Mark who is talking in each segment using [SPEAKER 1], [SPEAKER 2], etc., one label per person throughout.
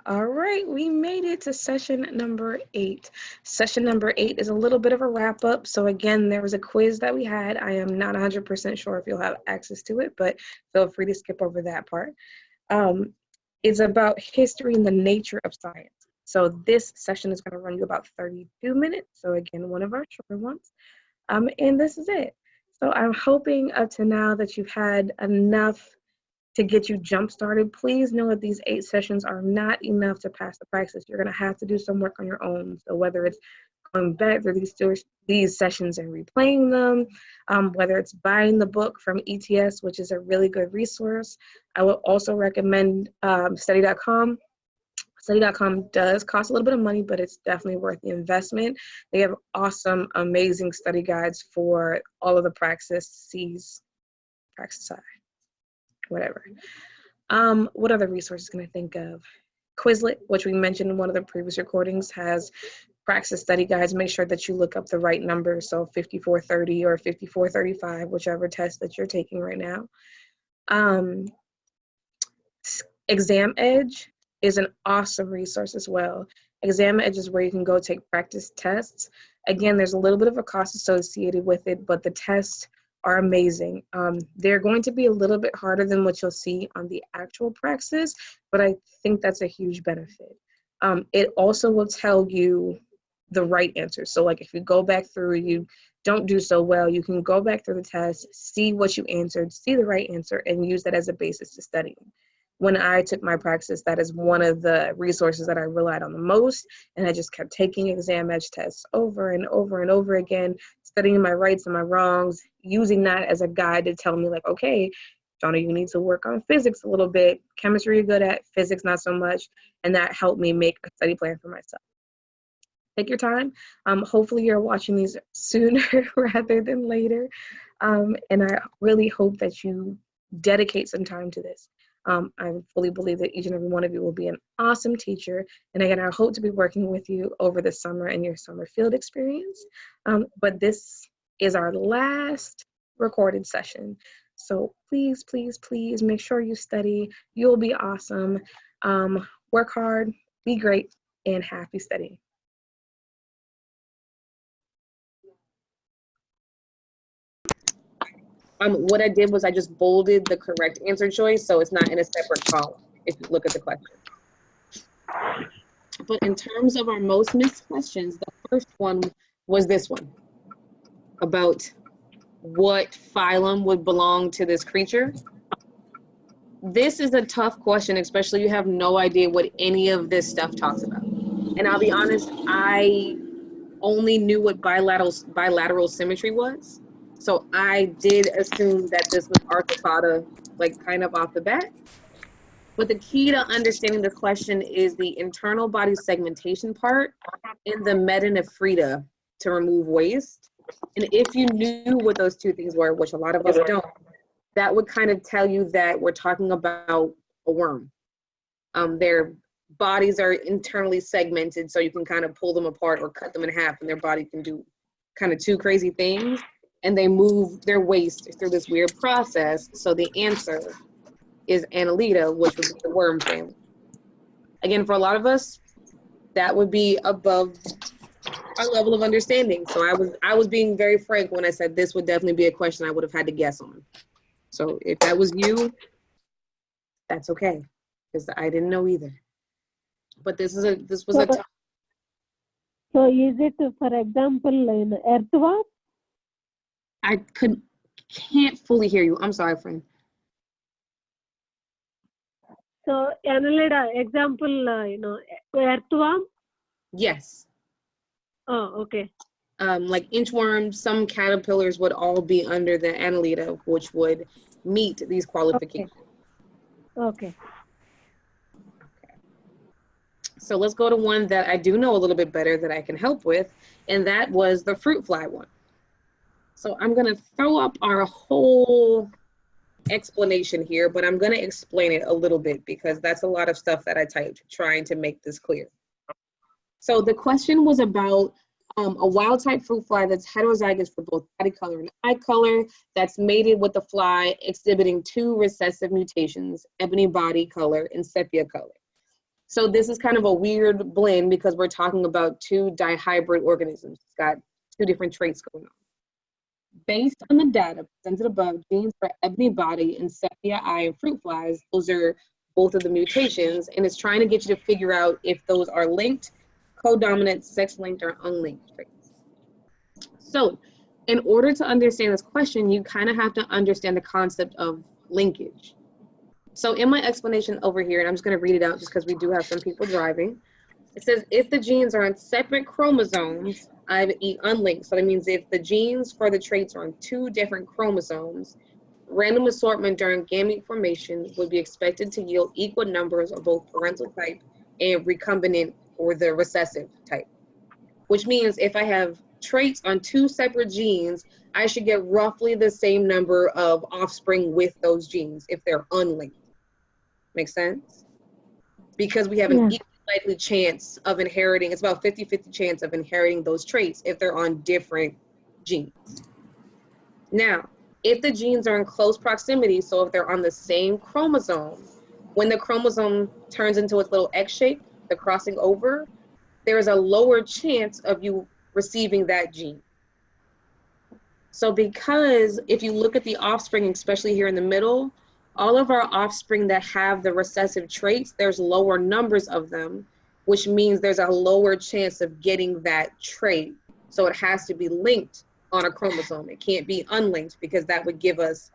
[SPEAKER 1] All right, we made it to session number 8. Session number 8 is a little bit of a wrap up. So again, there was a quiz that we had. I am not 100% sure if you'll have access to it, but feel free to skip over that part. It's about history and the nature of science. So this session is going to run you about 32 minutes. So again, one of our shorter ones. And this is it. So I'm hoping up to now that you've had enough to get you jump started. Please know that these 8 sessions are not enough to pass the Praxis. You're going to have to do some work on your own. So whether it's going back through these sessions and replaying them, whether it's buying the book from ETS, which is a really good resource. I would also recommend study.com. Study.com does cost a little bit of money, but it's definitely worth the investment. They have awesome, amazing study guides for all of the Praxis, whatever. What other resources can I think of? Quizlet, which we mentioned in one of the previous recordings, has Praxis study guides. Make sure that you look up the right number, so 5430 or 5435, whichever test that you're taking right now. Exam Edge is an awesome resource as well. Exam Edge is where you can go take practice tests. Again, there's a little bit of a cost associated with it, but the tests are amazing. They're going to be a little bit harder than what you'll see on the actual Praxis, but I think that's a huge benefit. It also will tell you the right answer. So like if you go back through, you don't do so well, you can go back through the test, see what you answered, see the right answer, and use that as a basis to study. When I took my Praxis, that is one of the resources that I relied on the most, and I just kept taking Exam Edge tests over and over and over again, studying my rights and my wrongs, using that as a guide to tell me like, okay, Donna, you need to work on physics a little bit, chemistry you're good at, physics not so much, and that helped me make a study plan for myself. Take your time. Hopefully you're watching these sooner rather than later, and I really hope that you dedicate some time to this. I fully believe that each and every one of you will be an awesome teacher. And again, I hope to be working with you over the summer and your summer field experience. But this is our last recorded session. So please, please, please make sure you study. You'll be awesome. Work hard, be great, and happy studying. What I did was I just bolded the correct answer choice, so it's not in a separate column if you look at the question. But in terms of our most missed questions, the first one was this one, about what phylum would belong to this creature. This is a tough question, especially you have no idea what any of this stuff talks about. And I'll be honest, I only knew what bilateral symmetry was. So I did assume that this was arthropoda, like kind of off the bat. But the key to understanding the question is the internal body segmentation part and the metanephrita to remove waste. And if you knew what those two things were, which a lot of us don't, that would kind of tell you that we're talking about a worm. Their bodies are internally segmented, so you can kind of pull them apart or cut them in half, and their body can do kind of two crazy things. And they move their waste through this weird process. So the answer is Annelida, which would be the worm family. Again, for a lot of us, that would be above our level of understanding. So I was being very frank when I said this would definitely be a question I would have had to guess on. So if that was you, that's okay, because I didn't know either. But this was a tough.
[SPEAKER 2] So is it, for example, in earthworm?
[SPEAKER 1] I can't fully hear you. I'm sorry, friend.
[SPEAKER 2] So Annelida, example, earthworm?
[SPEAKER 1] Yes.
[SPEAKER 2] Oh, okay.
[SPEAKER 1] Like inchworms, some caterpillars would all be under the Annelida, which would meet these qualifications.
[SPEAKER 2] Okay.
[SPEAKER 1] So let's go to one that I do know a little bit better that I can help with, and that was the fruit fly one. So I'm gonna throw up our whole explanation here, but I'm gonna explain it a little bit because that's a lot of stuff that I typed trying to make this clear. So the question was about a wild type fruit fly that's heterozygous for both body color and eye color, that's mated with a fly exhibiting 2 recessive mutations, ebony body color and sepia color. So this is kind of a weird blend because we're talking about two dihybrid organisms. It's got two different traits going on. Based on the data presented above, genes for ebony body and sepia eye and fruit flies, those are both of the mutations, and it's trying to get you to figure out if those are linked, codominant, sex-linked, or unlinked traits. So in order to understand this question, you kind of have to understand the concept of linkage. So in my explanation over here, and I'm just going to read it out just because we do have some people driving. It says, if the genes are on separate chromosomes, i.e. unlinked, so that means if the genes for the traits are on two different chromosomes, random assortment during gamete formation would be expected to yield equal numbers of both parental type and recombinant or the recessive type. Which means if I have traits on two separate genes, I should get roughly the same number of offspring with those genes if they're unlinked. Make sense? Because we have an equal likely chance of inheriting, it's about 50-50 chance of inheriting those traits if they're on different genes. Now, if the genes are in close proximity, so if they're on the same chromosome, when the chromosome turns into its little X shape, the crossing over, there is a lower chance of you receiving that gene. So because if you look at the offspring, especially here in the middle, all of our offspring that have the recessive traits, there's lower numbers of them, which means there's a lower chance of getting that trait. So it has to be linked on a chromosome. It can't be unlinked because that would give us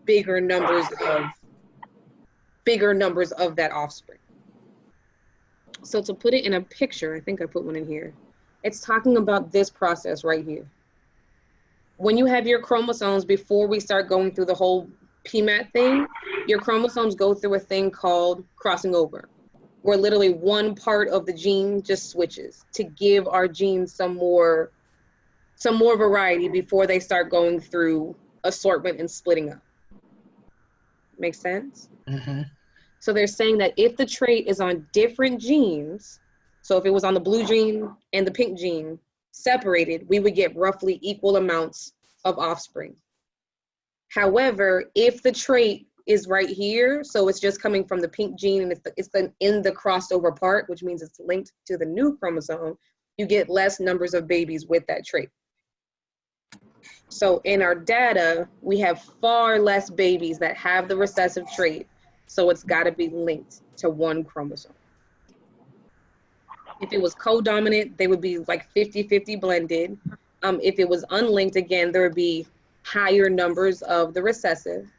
[SPEAKER 1] bigger numbers of that offspring. So to put it in a picture, I think I put one in here. It's talking about this process right here. When you have your chromosomes, before we start going through the whole PMAT thing, your chromosomes go through a thing called crossing over, where literally one part of the gene just switches to give our genes some more variety before they start going through assortment and splitting up. Make sense?
[SPEAKER 3] Mm-hmm.
[SPEAKER 1] So they're saying that if the trait is on different genes, so if it was on the blue gene and the pink gene separated, we would get roughly equal amounts of offspring. However, if the trait is right here, so it's just coming from the pink gene and it's in the crossover part, which means it's linked to the new chromosome, you get less numbers of babies with that trait. So in our data, we have far less babies that have the recessive trait, so it's got to be linked to one chromosome. If it was codominant, they would be like 50-50 blended. If it was unlinked, again, there would be higher numbers of the recessive.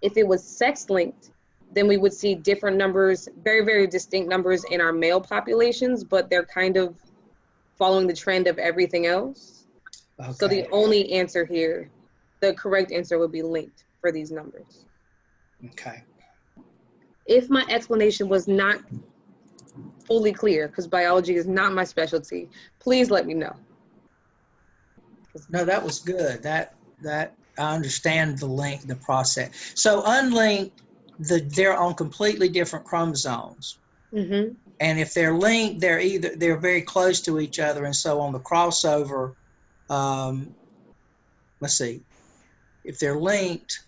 [SPEAKER 1] If it was sex-linked, then we would see different numbers, very, very distinct numbers in our male populations, but they're kind of following the trend of everything else. Okay. So the only answer here, the correct answer would be linked for these numbers.
[SPEAKER 3] Okay.
[SPEAKER 1] If my explanation was not fully clear, because biology is not my specialty, please let me know.
[SPEAKER 3] No, that was good. That I understand the process. So unlinked, they're on completely different chromosomes.
[SPEAKER 1] Mm-hmm.
[SPEAKER 3] And if they're linked, they're very close to each other. And so on the crossover, let's see, if they're linked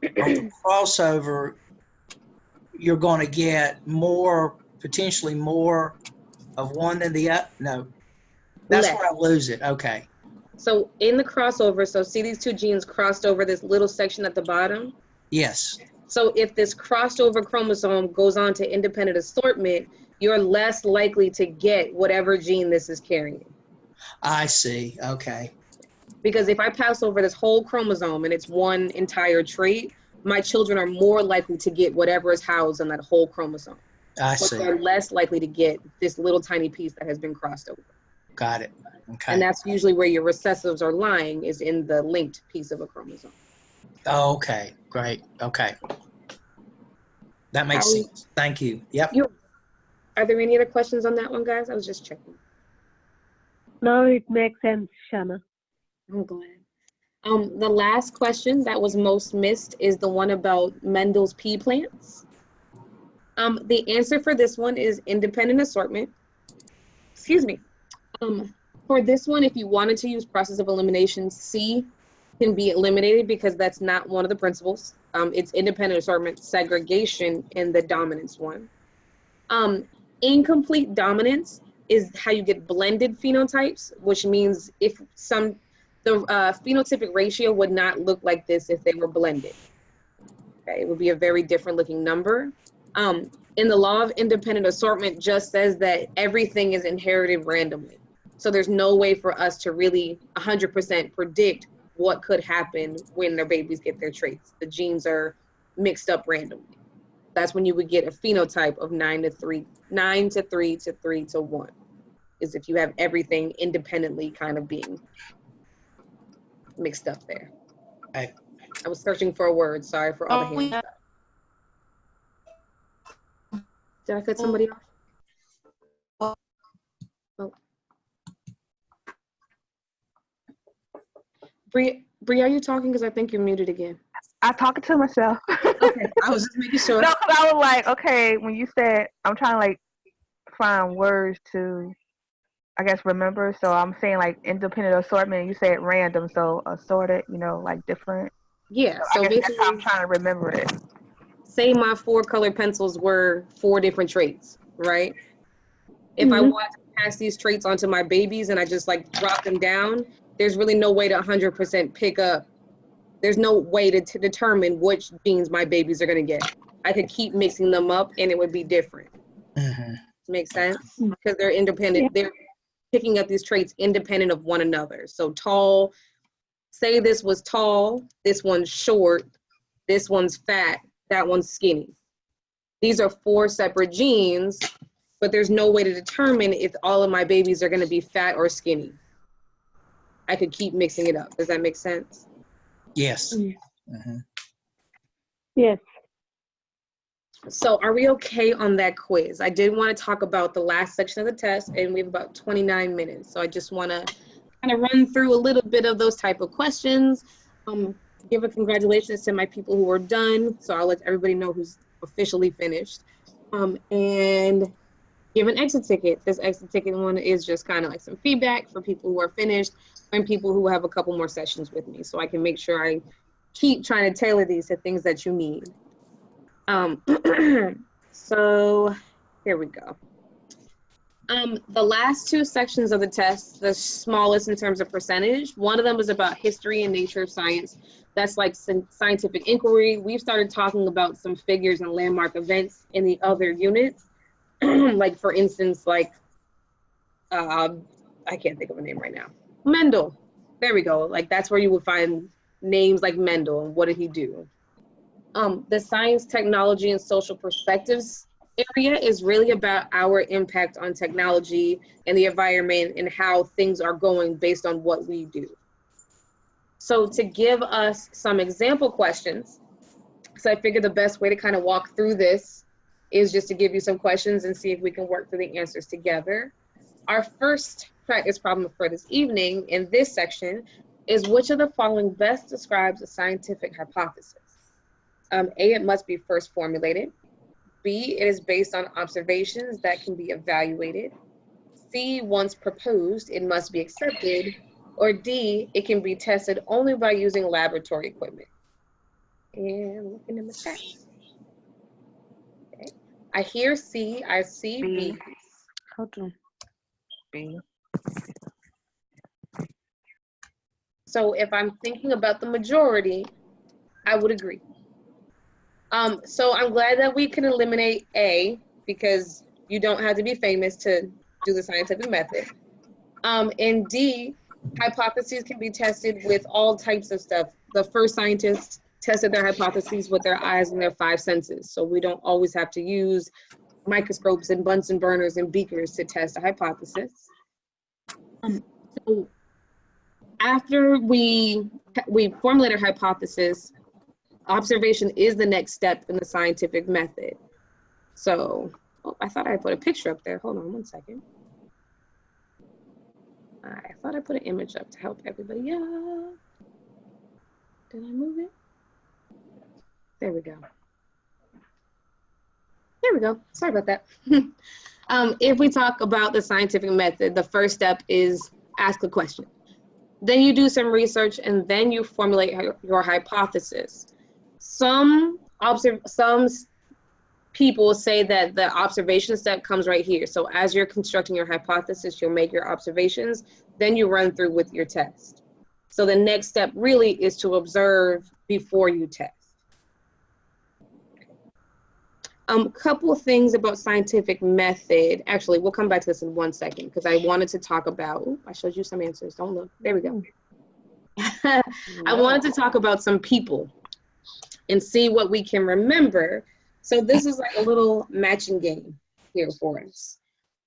[SPEAKER 3] on the crossover, you're going to get potentially more of one than the other. No, that's where I lose it. Okay.
[SPEAKER 1] So in the crossover, so see these two genes crossed over this little section at the bottom?
[SPEAKER 3] Yes.
[SPEAKER 1] So if this crossed over chromosome goes on to independent assortment, you're less likely to get whatever gene this is carrying.
[SPEAKER 3] I see. Okay.
[SPEAKER 1] Because if I pass over this whole chromosome and it's one entire trait, my children are more likely to get whatever is housed in that whole chromosome.
[SPEAKER 3] I see.
[SPEAKER 1] They're less likely to get this little tiny piece that has been crossed over.
[SPEAKER 3] Got it. Okay.
[SPEAKER 1] And that's usually where your recessives are lying, is in the linked piece of a chromosome.
[SPEAKER 3] Okay, great. Okay. That makes sense. Thank you. Yep.
[SPEAKER 1] Are there any other questions on that one, guys? I was just checking.
[SPEAKER 2] Now it makes sense, Shana.
[SPEAKER 1] I'm glad. The last question that was most missed is the one about Mendel's pea plants. The answer for this one is independent assortment. Excuse me. For this one, if you wanted to use process of elimination, C can be eliminated because that's not one of the principles. It's independent assortment segregation in the dominance one. Incomplete dominance is how you get blended phenotypes, which means if the phenotypic ratio would not look like this if they were blended. Okay, it would be a very different looking number. In the law of independent assortment just says that everything is inherited randomly. So there's no way for us to really 100% predict what could happen when their babies get their traits. The genes are mixed up randomly. That's when you would get a phenotype of 9 to 3 to 3 to 1, is if you have everything independently kind of being mixed up there.
[SPEAKER 3] Okay.
[SPEAKER 1] I was searching for a word. Sorry for all the hands up. Did I cut somebody off? Oh. Bree, are you talking? Because I think you're muted again.
[SPEAKER 4] I'm talking to myself.
[SPEAKER 1] Okay, I was just making sure.
[SPEAKER 4] No, because I was like, okay, when you said, I'm trying to like find words to, I guess, remember. So I'm saying like independent assortment. You said random, so assorted, you know, like different.
[SPEAKER 1] Yeah,
[SPEAKER 4] so
[SPEAKER 1] so
[SPEAKER 4] I guess
[SPEAKER 1] basically,
[SPEAKER 4] that's how I'm trying to remember it.
[SPEAKER 1] Say my 4 colored pencils were 4 different traits, right? If I wanted to pass these traits onto my babies and I just like drop them down, there's really no way to 100% pick up. There's no way to determine which genes my babies are going to get. I could keep mixing them up and it would be different. Make sense? Because they're independent. Yeah. They're picking up these traits independent of one another. So tall, say this was tall, this one's short, this one's fat, that one's skinny. These are 4 separate genes, but there's no way to determine if all of my babies are going to be fat or skinny. I could keep mixing it up. Does that make sense?
[SPEAKER 3] Yes.
[SPEAKER 2] Yes.
[SPEAKER 1] So are we okay on that quiz? I did want to talk about the last section of the test, and we have about 29 minutes. So I just want to kind of run through a little bit of those type of questions. Give a congratulations to my people who are done. So I'll let everybody know who's officially finished. And give an exit ticket. This exit ticket one is just kind of like some feedback for people who are finished and people who have a couple more sessions with me, so I can make sure I keep trying to tailor these to things that you need. So here we go. The last 2 sections of the test, the smallest in terms of percentage, one of them was about history and nature of science. That's like scientific inquiry. We've started talking about some figures and landmark events in the other units. Like for instance, like, I can't think of a name right now. Mendel, there we go. Like that's where you would find names like Mendel and what did he do? The science, technology, and social perspectives area is really about our impact on technology and the environment and how things are going based on what we do. So to give us some example questions, so I figured the best way to kind of walk through this is just to give you some questions and see if we can work through the answers together. Our first practice problem for this evening in this section is which of the following best describes a scientific hypothesis? A, it must be first formulated. B, it is based on observations that can be evaluated. C, once proposed, it must be accepted. Or D, it can be tested only by using laboratory equipment. And looking in the chat. Okay. I hear C, I see B.
[SPEAKER 4] Hold on. B.
[SPEAKER 1] So if I'm thinking about the majority, I would agree. So I'm glad that we can eliminate A, because you don't have to be famous to do the scientific method. And D, hypotheses can be tested with all types of stuff. The first scientists tested their hypotheses with their eyes and their 5 senses. So we don't always have to use microscopes and Bunsen burners and beakers to test a hypothesis. So after we formulate a hypothesis, observation is the next step in the scientific method. So, oh, I thought I put a picture up there. Hold on one second. I thought I put an image up to help everybody out. Did I move it? There we go. There we go. Sorry about that. If we talk about the scientific method, the first step is ask a question. Then you do some research and then you formulate your hypothesis. Some people say that the observation step comes right here. So as you're constructing your hypothesis, you'll make your observations, then you run through with your test. So the next step really is to observe before you test. Couple things about scientific method. Actually, we'll come back to this in 1 second because I wanted to talk about, I showed you some answers, don't look, there we go. I wanted to talk about some people and see what we can remember. So this is like a little matching game here for us.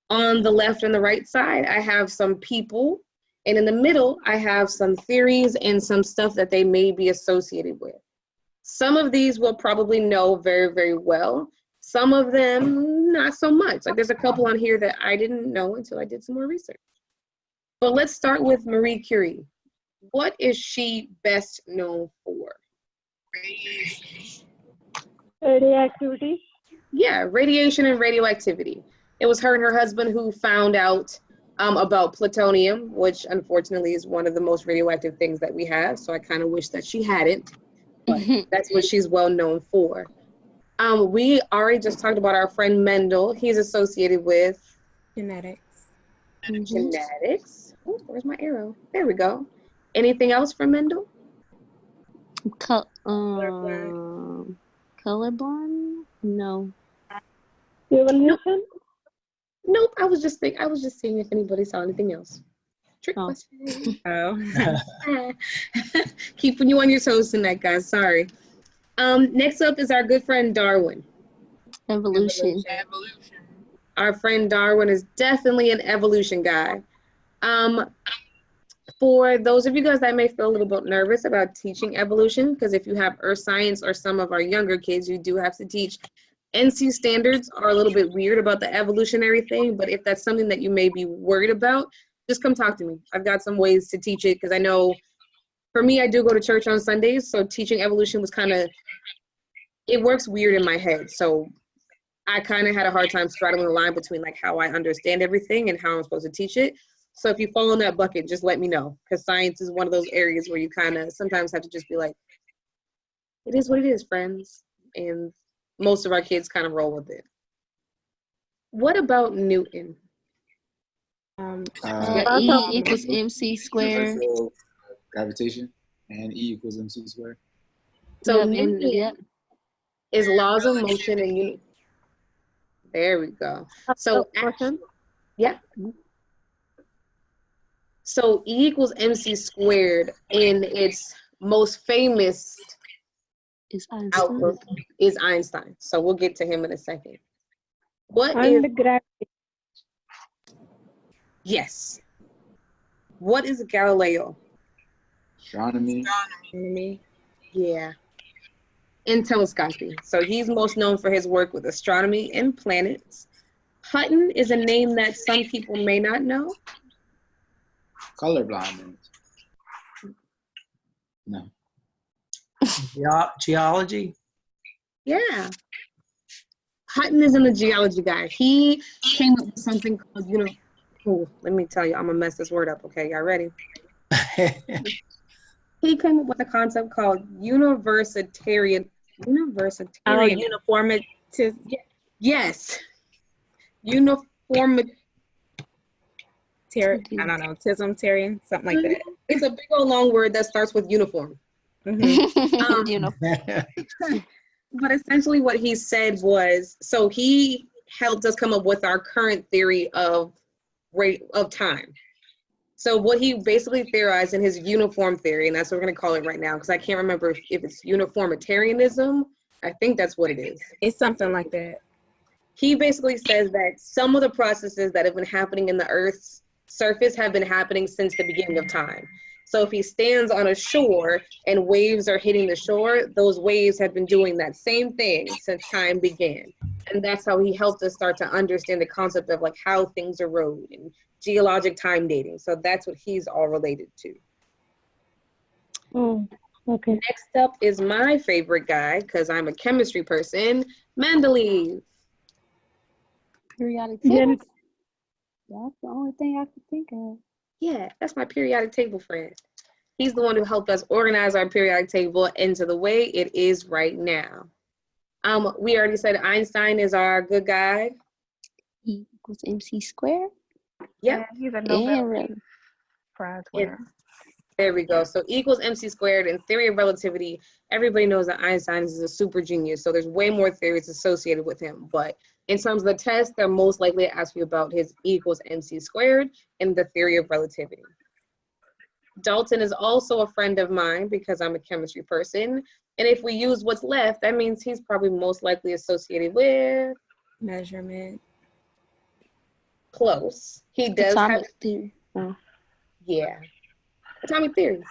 [SPEAKER 1] On the left and the right side, I have some people, and in the middle, I have some theories and some stuff that they may be associated with. Some of these we'll probably know very, very well. Some of them, not so much. Like there's a couple on here that I didn't know until I did some more research. But let's start with Marie Curie. What is she best known for?
[SPEAKER 2] Radioactivity.
[SPEAKER 1] Yeah, radiation and radioactivity. It was her and her husband who found out about plutonium, which unfortunately is one of the most radioactive things that we have. So I kind of wish that she hadn't, but that's what she's well known for. We already just talked about our friend Mendel. He's associated with
[SPEAKER 5] Genetics.
[SPEAKER 1] genetics. Oh, where's my arrow? There we go. Anything else from Mendel?
[SPEAKER 6] Colorblind? No.
[SPEAKER 2] Evolution.
[SPEAKER 1] Nope. I was just seeing if anybody saw anything else. Trick question.
[SPEAKER 5] Oh.
[SPEAKER 1] Keeping you on your toes tonight, guys. Sorry. Next up is our good friend Darwin.
[SPEAKER 6] Evolution.
[SPEAKER 1] Our friend Darwin is definitely an evolution guy. For those of you guys that may feel a little bit nervous about teaching evolution, because if you have earth science or some of our younger kids, you do have to teach. NC standards are a little bit weird about the evolutionary thing, but if that's something that you may be worried about, just come talk to me. I've got some ways to teach it, because I know for me, I do go to church on Sundays, so teaching evolution was kind of, it works weird in my head. So I kind of had a hard time straddling the line between like how I understand everything and how I'm supposed to teach it. So if you fall in that bucket, just let me know, because science is one of those areas where you kind of sometimes have to just be like, it is what it is, friends. And most of our kids kind of roll with it. What about Newton?
[SPEAKER 6] E equals MC squared.
[SPEAKER 7] Gravitation and E equals MC squared.
[SPEAKER 1] So
[SPEAKER 6] Yep,
[SPEAKER 1] Newton
[SPEAKER 6] yep.
[SPEAKER 1] is laws of motion and there we go. So yeah. So E equals MC squared in its most famous output is Einstein. So we'll get to him in a second.
[SPEAKER 2] And gravity.
[SPEAKER 1] Yes. What is Galileo?
[SPEAKER 7] Astronomy.
[SPEAKER 1] Yeah. And telescopy. So he's most known for his work with astronomy and planets. Hutton is a name that some people may not know.
[SPEAKER 7] Colorblind. No.
[SPEAKER 3] Geology.
[SPEAKER 1] Yeah. Hutton isn't a geology guy. He came up with something called, let me tell you, I'm gonna mess this word up, okay? Y'all ready? He came up with a concept called universatarian.
[SPEAKER 5] Oh, uniformity.
[SPEAKER 1] Yes. Uniformity.
[SPEAKER 5] I don't know, tism-tarian, something like that.
[SPEAKER 1] It's a big old long word that starts with uniform. But essentially what he said was, so he helped us come up with our current theory of rate of time. So what he basically theorized in his uniform theory, and that's what we're going to call it right now, because I can't remember if it's uniformitarianism. I think that's what it is.
[SPEAKER 5] It's something like that.
[SPEAKER 1] He basically says that some of the processes that have been happening in the Earth's surface have been happening since the beginning of time. So if he stands on a shore and waves are hitting the shore, those waves have been doing that same thing since time began. And that's how he helped us start to understand the concept of like how things erode and geologic time dating. So that's what he's all related to.
[SPEAKER 2] Oh, okay.
[SPEAKER 1] Next up is my favorite guy, because I'm a chemistry person, Mendeleev.
[SPEAKER 6] Periodic table. That's the only thing I could think of.
[SPEAKER 1] Yeah, that's my periodic table friend. He's the one who helped us organize our periodic table into the way it is right now. We already said Einstein is our good guy.
[SPEAKER 6] E equals MC squared.
[SPEAKER 1] Yep.
[SPEAKER 4] Yeah, he's a
[SPEAKER 6] And
[SPEAKER 4] Nobel
[SPEAKER 6] really,
[SPEAKER 4] Prize winner.
[SPEAKER 1] There we go. So E equals MC squared in theory of relativity. Everybody knows that Einstein is a super genius. So there's way more theories associated with him. But in terms of the test, they're most likely to ask you about his E equals MC squared in the theory of relativity. Dalton is also a friend of mine because I'm a chemistry person. And if we use what's left, that means he's probably most likely associated with
[SPEAKER 5] Measurement.
[SPEAKER 1] close. He does have,
[SPEAKER 6] atomic theory. Oh.
[SPEAKER 1] yeah, atomic theory.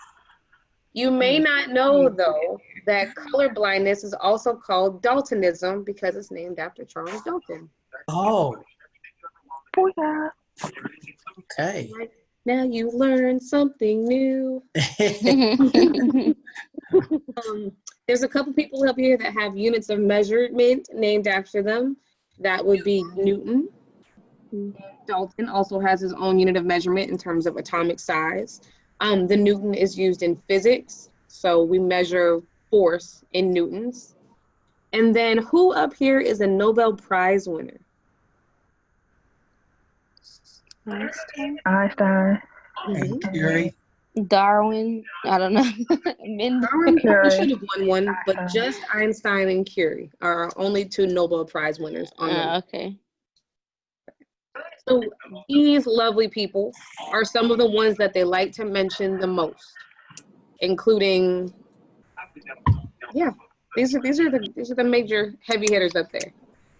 [SPEAKER 1] You may not know, though, that color blindness is also called Daltonism because it's named after Charles Dalton.
[SPEAKER 3] Oh,
[SPEAKER 4] Oh, yeah.
[SPEAKER 3] okay.
[SPEAKER 1] Now you learn something new. There's a couple people up here that have units of measurement named after them. That would be Newton. Dalton also has his own unit of measurement in terms of atomic size. The Newton is used in physics, so we measure force in newtons. And then who up here is a Nobel Prize winner?
[SPEAKER 4] Einstein.
[SPEAKER 3] And Curie.
[SPEAKER 6] Darwin, I don't know.
[SPEAKER 1] Darwin
[SPEAKER 4] Curie.
[SPEAKER 1] should have won one, but just Einstein and Curie are our only two Nobel Prize winners on the list.
[SPEAKER 6] Okay.
[SPEAKER 1] So these lovely people are some of the ones that they like to mention the most, including, yeah, these are the major heavy hitters up there.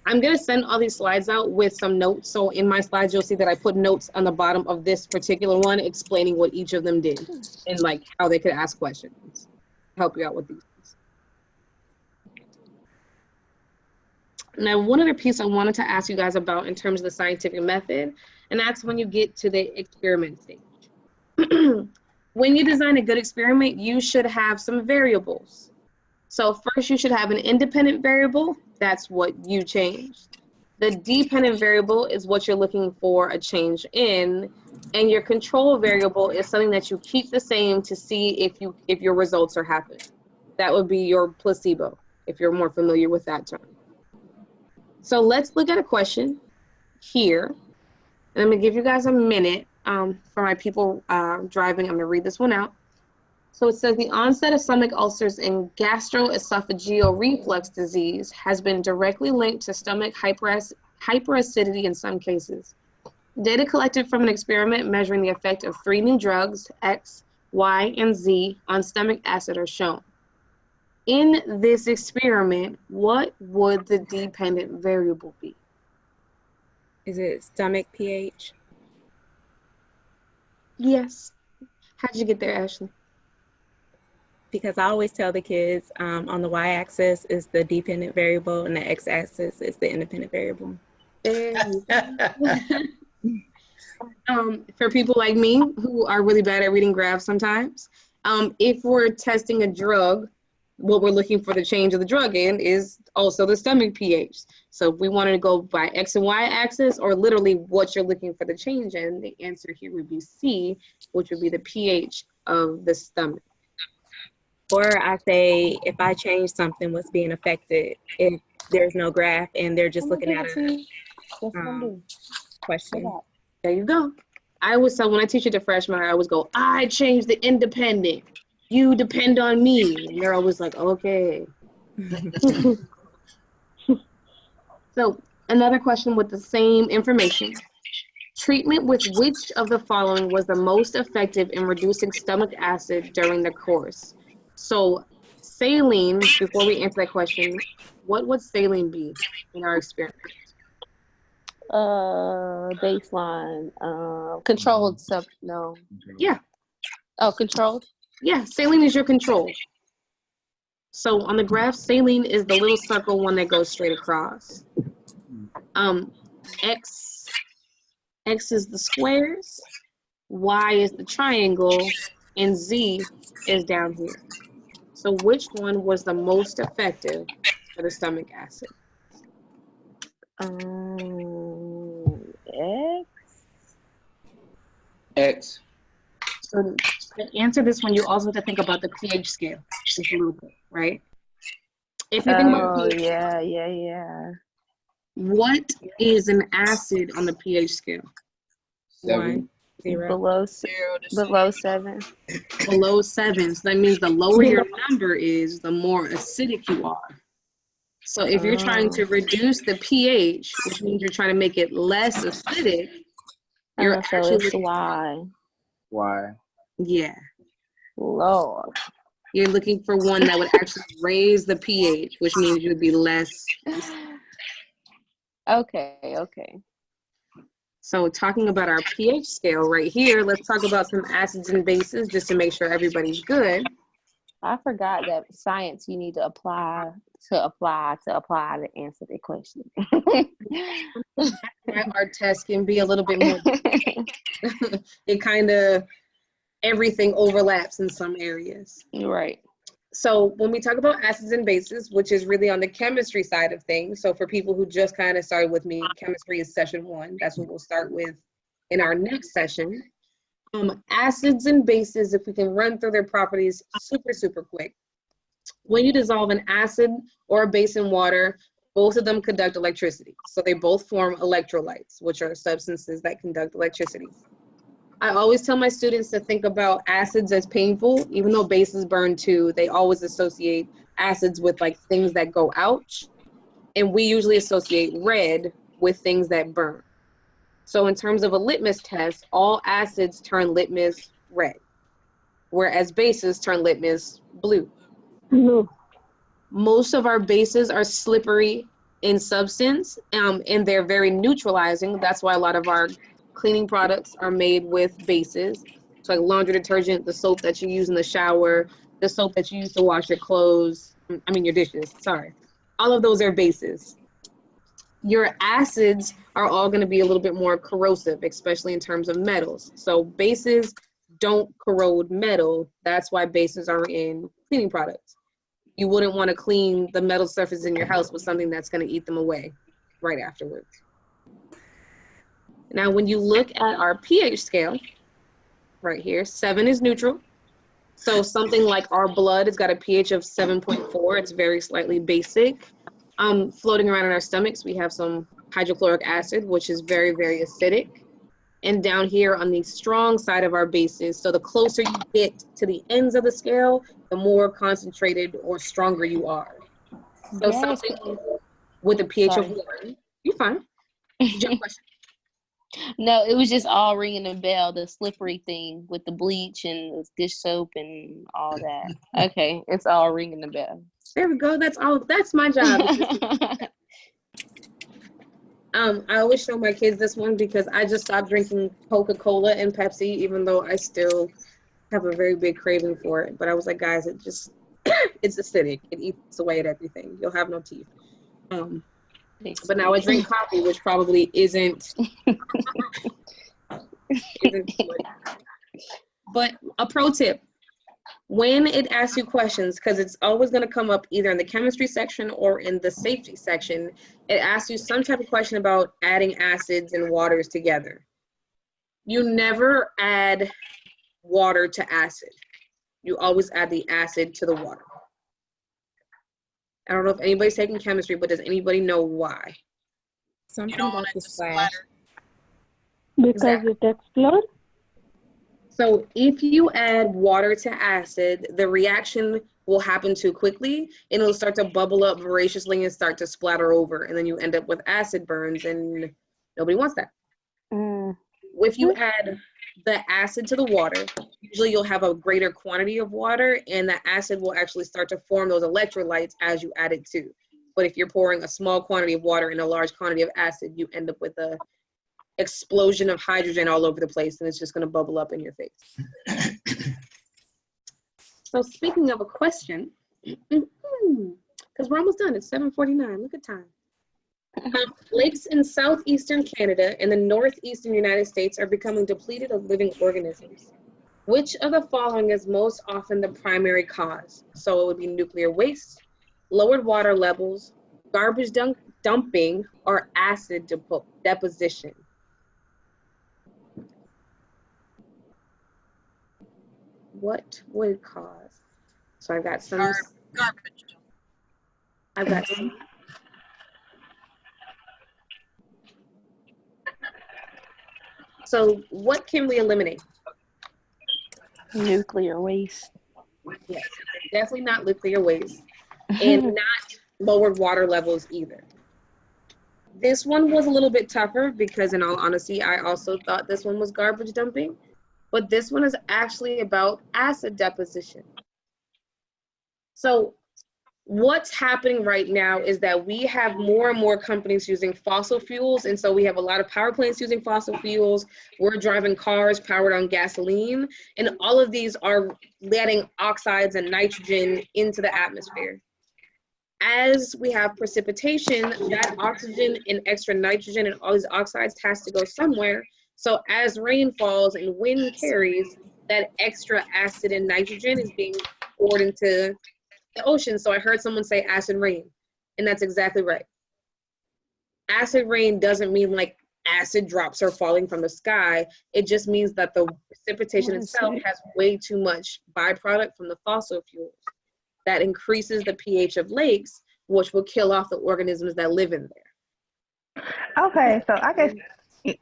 [SPEAKER 1] I'm gonna send all these slides out with some notes. So in my slides, you'll see that I put notes on the bottom of this particular one explaining what each of them did and like how they could ask questions, help you out with these. Now, one other piece I wanted to ask you guys about in terms of the scientific method, and that's when you get to the experiment stage. When you design a good experiment, you should have some variables. So first you should have an independent variable, that's what you changed. The dependent variable is what you're looking for a change in, and your control variable is something that you keep the same to see if your results are happening. That would be your placebo, if you're more familiar with that term. So let's look at a question here. And I'm gonna give you guys a minute for my people driving. I'm gonna read this one out. So it says the onset of stomach ulcers and gastroesophageal reflux disease has been directly linked to stomach hyperacidity in some cases. Data collected from an experiment measuring the effect of 3 new drugs, X, Y, and Z, on stomach acid are shown. In this experiment, what would the dependent variable be?
[SPEAKER 5] Is it stomach pH?
[SPEAKER 1] Yes. How'd you get there, Ashley?
[SPEAKER 5] Because I always tell the kids on the y-axis is the dependent variable and the x-axis is the independent variable.
[SPEAKER 1] There you go. For people like me who are really bad at reading graphs sometimes, if we're testing a drug, what we're looking for the change of the drug in is also the stomach pH. So if we wanted to go by X and Y axis, or literally what you're looking for the change in, the answer here would be C, which would be the pH of the stomach.
[SPEAKER 5] Or I say, if I change something, what's being affected, if there's no graph and they're just looking at a question.
[SPEAKER 1] There you go. I always tell, when I teach it to freshmen, I always go, I changed the independent. You depend on me. And they're always like, okay. So another question with the same information. Treatment with which of the following was the most effective in reducing stomach acid during the course? So saline, before we answer that question, what would saline be in our experiment?
[SPEAKER 6] Baseline. Controlled no.
[SPEAKER 1] Yeah.
[SPEAKER 6] Oh, controlled?
[SPEAKER 1] Yeah, saline is your control. So on the graph, saline is the little circle one that goes straight across. X is the squares, Y is the triangle, and Z is down here. So which one was the most effective for the stomach acid?
[SPEAKER 7] X.
[SPEAKER 1] So to answer this one, you also have to think about the pH scale just a little bit, right?
[SPEAKER 8] If you think about
[SPEAKER 4] Oh,
[SPEAKER 8] pH,
[SPEAKER 4] yeah.
[SPEAKER 8] what is an acid on the pH scale?
[SPEAKER 5] 1, 0.
[SPEAKER 4] Below 7.
[SPEAKER 8] Below 7. So that means the lower your number is, the more acidic you are. So if you're trying to reduce the pH, which means you're trying to make it less acidic, you're
[SPEAKER 4] So
[SPEAKER 8] actually
[SPEAKER 4] it's Y.
[SPEAKER 7] Why?
[SPEAKER 8] yeah.
[SPEAKER 4] Lord.
[SPEAKER 8] You're looking for one that would actually raise the pH, which means you would be less.
[SPEAKER 4] Okay.
[SPEAKER 8] So talking about our pH scale right here, let's talk about some acids and bases just to make sure everybody's good.
[SPEAKER 4] I forgot that science you need to apply to answer the question.
[SPEAKER 8] Our test can be a little bit more. It kind of, everything overlaps in some areas.
[SPEAKER 4] Right.
[SPEAKER 8] So when we talk about acids and bases, which is really on the chemistry side of things, so for people who just kind of started with me, chemistry is session 1. That's what we'll start with in our next session. Acids and bases, if we can run through their properties super quick. When you dissolve an acid or a base in water, both of them conduct electricity. So they both form electrolytes, which are substances that conduct electricity. I always tell my students to think about acids as painful, even though bases burn too. They always associate acids with like things that go ouch. And we usually associate red with things that burn. So in terms of a litmus test, all acids turn litmus red, whereas bases turn litmus blue.
[SPEAKER 2] No.
[SPEAKER 8] Most of our bases are slippery in substance, and they're very neutralizing. That's why a lot of our cleaning products are made with bases. So like laundry detergent, the soap that you use in the shower, the soap that you use to wash your clothes, your dishes, sorry. All of those are bases. Your acids are all going to be a little bit more corrosive, especially in terms of metals. So bases don't corrode metal. That's why bases are in cleaning products. You wouldn't want to clean the metal surface in your house with something that's going to eat them away right afterwards. Now, when you look at our pH scale, right here, 7 is neutral. So something like our blood has got a pH of 7.4. It's very slightly basic. Floating around in our stomachs, we have some hydrochloric acid, which is very acidic. And down here on the strong side of our bases, so the closer you get to the ends of the scale, the more concentrated or stronger you are. So
[SPEAKER 4] Yes.
[SPEAKER 8] something with a pH of 1, you're fine. Did you have a question?
[SPEAKER 4] No, it was just all ringing a bell, the slippery thing with the bleach and the dish soap and all that. Okay, it's all ringing the bell.
[SPEAKER 8] There we go. That's my job. I always show my kids this one because I just stopped drinking Coca-Cola and Pepsi, even though I still have a very big craving for it. But I was like, guys, it's acidic. It eats away at everything. You'll have no teeth. But now I drink coffee, which probably isn't But a pro tip, when it asks you questions, because it's always going to come up either in the chemistry section or in the safety section, it asks you some type of question about adding acids and waters together. You never add water to acid. You always add the acid to the water. I don't know if anybody's taking chemistry, but does anybody know why?
[SPEAKER 5] Something about the splash.
[SPEAKER 2] Because it explodes?
[SPEAKER 8] So if you add water to acid, the reaction will happen too quickly and it'll start to bubble up voraciously and start to splatter over, and then you end up with acid burns, and nobody wants that. If you add the acid to the water, usually you'll have a greater quantity of water and the acid will actually start to form those electrolytes as you add it to. But if you're pouring a small quantity of water and a large quantity of acid, you end up with a explosion of hydrogen all over the place, and it's just going to bubble up in your face. So speaking of a question, because we're almost done, it's 7:49, look at time. Lakes in southeastern Canada and the northeastern United States are becoming depleted of living organisms. Which of the following is most often the primary cause? So it would be nuclear waste, lowered water levels, garbage dumping, or acid deposition. What would cause? So I've got some
[SPEAKER 9] garbage.
[SPEAKER 8] I've got C. So what can we eliminate?
[SPEAKER 6] Nuclear waste.
[SPEAKER 8] Yes, definitely not nuclear waste, and not lowered water levels either. This one was a little bit tougher because, in all honesty, I also thought this one was garbage dumping, but this one is actually about acid deposition. So what's happening right now is that we have more and more companies using fossil fuels, and so we have a lot of power plants using fossil fuels. We're driving cars powered on gasoline, and all of these are letting oxides and nitrogen into the atmosphere. As we have precipitation, that oxygen and extra nitrogen and all these oxides has to go somewhere. So as rain falls and wind carries, that extra acid and nitrogen is being poured into the ocean. So I heard someone say acid rain, and that's exactly right. Acid rain doesn't mean like acid drops are falling from the sky. It just means that the precipitation itself has way too much byproduct from the fossil fuels that increases the pH of lakes, which will kill off the organisms that live in there.
[SPEAKER 4] Okay, so I guess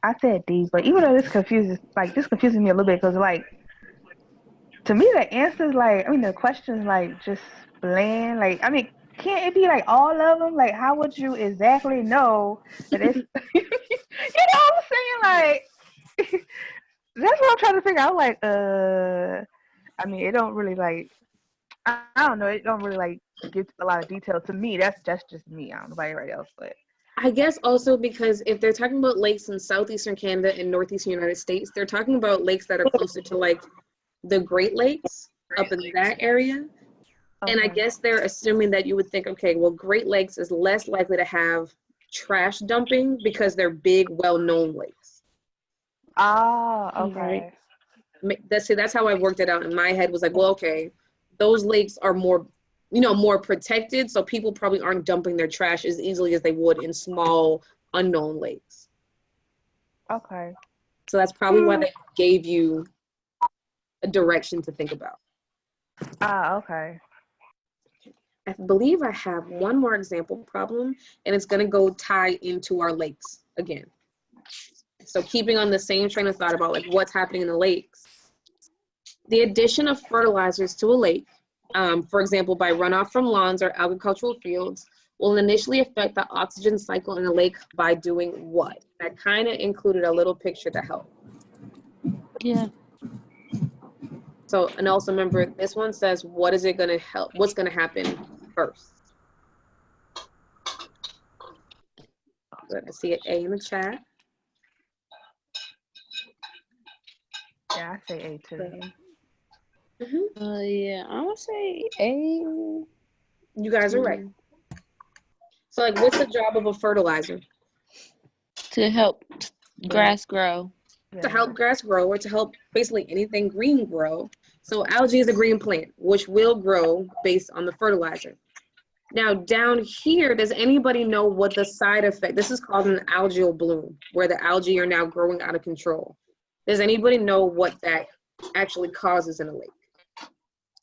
[SPEAKER 4] I said D, but even though this confuses me a little bit because, like, to me, the answers, like, I mean, the questions, like, just bland. Like, I mean, can't it be, like, all of them? Like, how would you exactly know that it's, you know what I'm saying? Like, that's what I'm trying to figure out. Like, I mean, it don't really, like, I don't know. It don't really, like, give a lot of detail to me. That's just me. I don't know about anybody else, but.
[SPEAKER 8] I guess also because if they're talking about lakes in southeastern Canada and northeastern United States, they're talking about lakes that are closer to like the Great Lakes up in that area. Okay. And I guess they're assuming that you would think, okay, well, Great Lakes is less likely to have trash dumping because they're big, well-known lakes.
[SPEAKER 4] Ah, okay.
[SPEAKER 8] That's how I worked it out in my head. Was like, well, okay, those lakes are more, more protected, so people probably aren't dumping their trash as easily as they would in small, unknown lakes.
[SPEAKER 4] Okay.
[SPEAKER 8] So that's probably why they gave you a direction to think about.
[SPEAKER 4] Ah, okay.
[SPEAKER 8] I believe I have one more example problem, and it's going to go tie into our lakes again. So keeping on the same train of thought about like what's happening in the lakes, the addition of fertilizers to a lake, for example, by runoff from lawns or agricultural fields, will initially affect the oxygen cycle in the lake by doing what? I kind of included a little picture to help.
[SPEAKER 6] Yeah.
[SPEAKER 8] So, and also remember, this one says, what is it going to help? What's going to happen first? So I see an A in the chat.
[SPEAKER 4] Yeah, I say A too.
[SPEAKER 6] Yeah, I'm gonna say A.
[SPEAKER 8] You guys are right. So, like, what's the job of a fertilizer?
[SPEAKER 6] To help grass grow.
[SPEAKER 8] To help grass grow, or to help basically anything green grow. So algae is a green plant, which will grow based on the fertilizer. Now down here, does anybody know what the side effect, this is called an algal bloom, where the algae are now growing out of control. Does anybody know what that actually causes in a lake?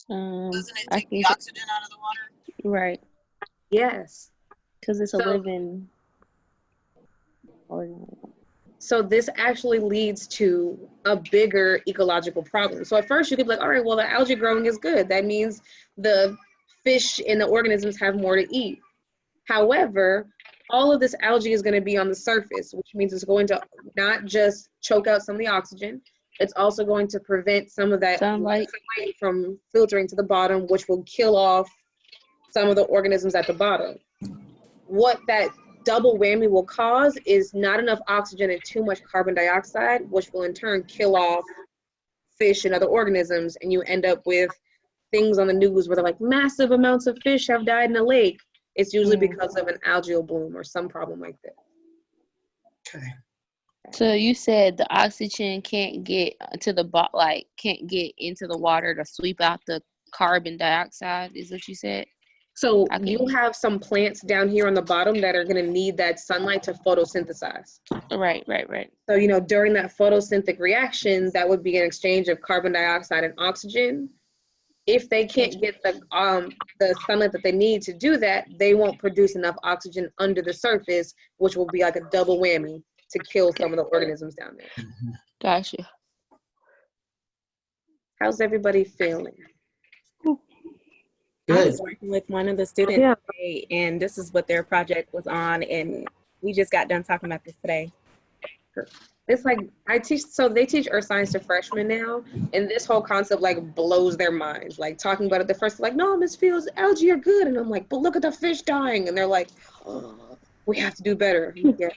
[SPEAKER 9] Doesn't it take the oxygen out of the water?
[SPEAKER 6] Right.
[SPEAKER 8] Yes.
[SPEAKER 6] Because it's a living organism.
[SPEAKER 8] So this actually leads to a bigger ecological problem. So at first you could be like, all right, well, the algae growing is good. That means the fish and the organisms have more to eat. However, all of this algae is going to be on the surface, which means it's going to not just choke out some of the oxygen, it's also going to prevent some of that sunlight from filtering to the bottom, which will kill off some of the organisms at the bottom. What that double whammy will cause is not enough oxygen and too much carbon dioxide, which will in turn kill off fish and other organisms, and you end up with things on the news where they're like, massive amounts of fish have died in a lake. It's usually because of an algal bloom or some problem like that.
[SPEAKER 3] Okay.
[SPEAKER 6] So you said the oxygen can't get to the can't get into the water to sweep out the carbon dioxide, is what you said?
[SPEAKER 8] So you have some plants down here on the bottom that are going to need that sunlight to photosynthesize.
[SPEAKER 6] Right.
[SPEAKER 8] So, during that photosynthetic reaction, that would be an exchange of carbon dioxide and oxygen. if they can't get the sunlight that they need to do that, they won't produce enough oxygen under the surface, which will be like a double whammy to kill some of the organisms down there.
[SPEAKER 6] Gotcha.
[SPEAKER 8] How's everybody feeling?
[SPEAKER 5] I
[SPEAKER 3] Good.
[SPEAKER 5] was working with one of the students
[SPEAKER 2] Yeah.
[SPEAKER 5] today, and this is what their project was on, and we just got done talking about this today.
[SPEAKER 8] It's like they teach earth science to freshmen now, and this whole concept like blows their minds. Like talking about it, the first like, no, Miss Fields, algae are good, and I'm like, but look at the fish dying, and they're like, oh, we have to do better. Yeah.